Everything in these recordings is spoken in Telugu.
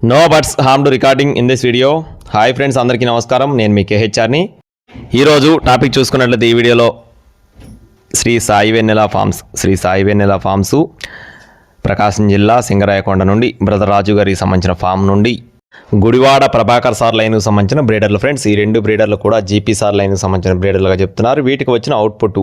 No bats harm to recording in this video. Hi friends, అందరికీ నమస్కారం. నేను మీ కేహెచ్ఆర్ని. ఈరోజు టాపిక్ చూసుకున్నట్లయితే ఈ వీడియోలో శ్రీ సాయి వెన్నెల ఫార్మ్స్ ప్రకాశం జిల్లా సింగరాయకొండ నుండి బ్రదర్ రాజు గారికి సంబంధించిన ఫామ్ నుండి గుడివాడ ప్రభాకర్ సార్ లైన్కు సంబంధించిన బ్రీడర్లు ఫ్రెండ్స్. ఈ రెండు బ్రీడర్లు కూడా జీపీ సార్ లైన్కు సంబంధించిన బ్రీడర్లుగా చెప్తున్నారు. వీటికి వచ్చిన అవుట్పుట్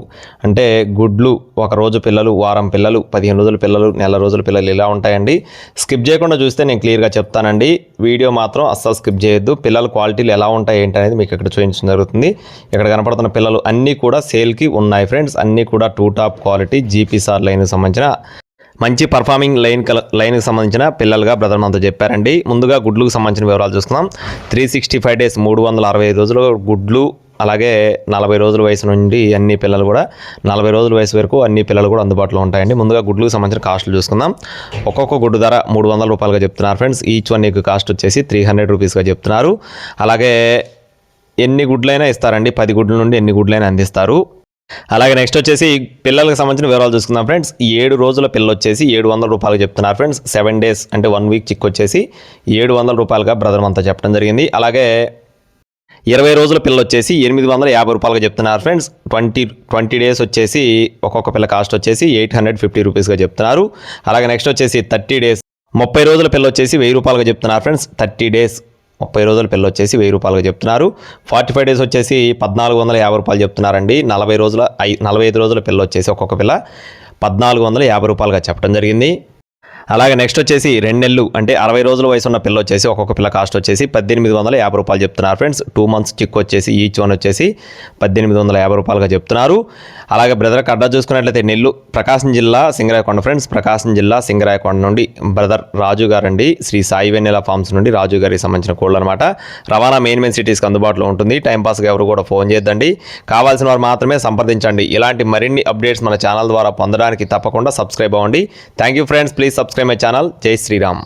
అంటే గుడ్లు ఒక రోజు పిల్లలు, వారం పిల్లలు, 15 రోజుల పిల్లలు, నెల రోజుల పిల్లలు ఇలా ఉంటాయండి. స్కిప్ చేయకుండా చూస్తే నేను క్లియర్గా చెప్తానండి. వీడియో మాత్రం అస్సలు స్కిప్ చేయొద్దు. పిల్లల క్వాలిటీలు ఎలా ఉంటాయి ఏంటి అనేది మీకు ఇక్కడ చూపించడం జరుగుతుంది. ఇక్కడ కనపడుతున్న పిల్లలు అన్నీ కూడా సేల్కి ఉన్నాయి ఫ్రెండ్స్. అన్నీ కూడా 2 టాప్ క్వాలిటీ జీపీ సార్ లైన్కు సంబంధించిన మంచి పర్ఫార్మింగ్ లైన్కి సంబంధించిన పిల్లలుగా బ్రదర్ మనతో చెప్పారండి. ముందుగా గుడ్లకు సంబంధించిన వివరాలు చూసుకుందాం. 365 డేస్ 365 రోజులు గుడ్లు, అలాగే 40 రోజుల వయసు నుండి అన్ని పిల్లలు కూడా 40 రోజుల వయసు వరకు అన్ని పిల్లలు కూడా అందుబాటులో ఉంటాయండి. ముందుగా గుడ్లకు సంబంధించిన కాస్టులు చూసుకుందాం. ఒక్కొక్క గుడ్డు ధర 300 రూపాయలుగా చెప్తున్నారు ఫ్రెండ్స్. ఈచ్ వన్ నీకు కాస్ట్ వచ్చేసి 300 రూపీస్గా చెప్తున్నారు. అలాగే ఎన్ని గుడ్లైనా ఇస్తారండి, 10 గుడ్ల నుండి ఎన్ని గుడ్లైనా అందిస్తారు. అలాగే నెక్స్ట్ వచ్చేసి పిల్లలకు సంబంధించిన వివరాలు చూసుకుందాం ఫ్రెండ్స్. 7 రోజుల పిల్ల వచ్చేసి 700 రూపాయలు చెప్తున్నారు ఫ్రెండ్స్. 7 డేస్ అంటే 1 వీక్ చిక్ వచ్చేసి 700 రూపాయలుగా బ్రదర్ మనతో చెప్పడం జరిగింది. అలాగే 20 రోజుల పిల్ల వచ్చేసి 850 రూపాయలుగా చెప్తున్నారు ఫ్రెండ్స్. 20 డేస్ వచ్చేసి ఒక్కొక్క పిల్ల కాస్ట్ వచ్చేసి 850 రూపీస్గా చెప్తున్నారు. అలాగే నెక్స్ట్ వచ్చేసి 30 డేస్ 30 రోజుల పిల్ల వచ్చేసి 1000 రూపాయలుగా చెప్తున్నారు ఫ్రెండ్స్. 30 డేస్ 30 రోజుల పిల్ల వచ్చేసి 1000 రూపాయలుగా చెప్తున్నారు. 45 డేస్ వచ్చేసి 1450 రూపాయలు చెప్తున్నారండి. 45 రోజుల పిల్ల వచ్చేసి ఒక్కొక్క పిల్ల 1450 రూపాయలుగా చెప్పడం జరిగింది. అలాగే నెక్స్ట్ వచ్చేసి 2 నెలలు అంటే 60 రోజుల వయసు ఉన్న పిల్ల వచ్చేసి ఒక్కొక్క పిల్ల కాస్ట్ వచ్చేసి 1850 రూపాయలు చెప్తున్నారు ఫ్రెండ్స్. 2 మంత్స్ చిక్ వచ్చేసి ఈచ్ వన్ వచ్చేసి 1850 రూపాయలుగా చెప్తున్నారు. అలాగే బ్రదర్కి అడ్డా చూసుకున్నట్లయితే నెల్లు ప్రకాశం జిల్లా సింగరాయకొండ ఫ్రెండ్స్. ప్రకాశం జిల్లా సింగరాయకొండ నుండి బ్రదర్ రాజు గారండి, శ్రీ సాయి వెన్నెల ఫార్మ్స్ నుండి రాజు గారికి సంబంధించిన కోళ్ళు అనమాట. రవాణా మెయిన్ సిటీస్కి అందుబాటులో ఉంటుంది. టైంపాస్గా ఎవరు కూడా ఫోన్ చేద్దండి. కావాల్సిన వారు మాత్రమే సంప్రదించండి. ఇలాంటి మరిన్ని అప్డేట్స్ మన ఛానల్ ద్వారా పొందడానికి తప్పకుండా సబ్స్క్రైబ్ అవ్వండి. Thank you friends. Please subscribe my channel. జై శ్రీరామ్.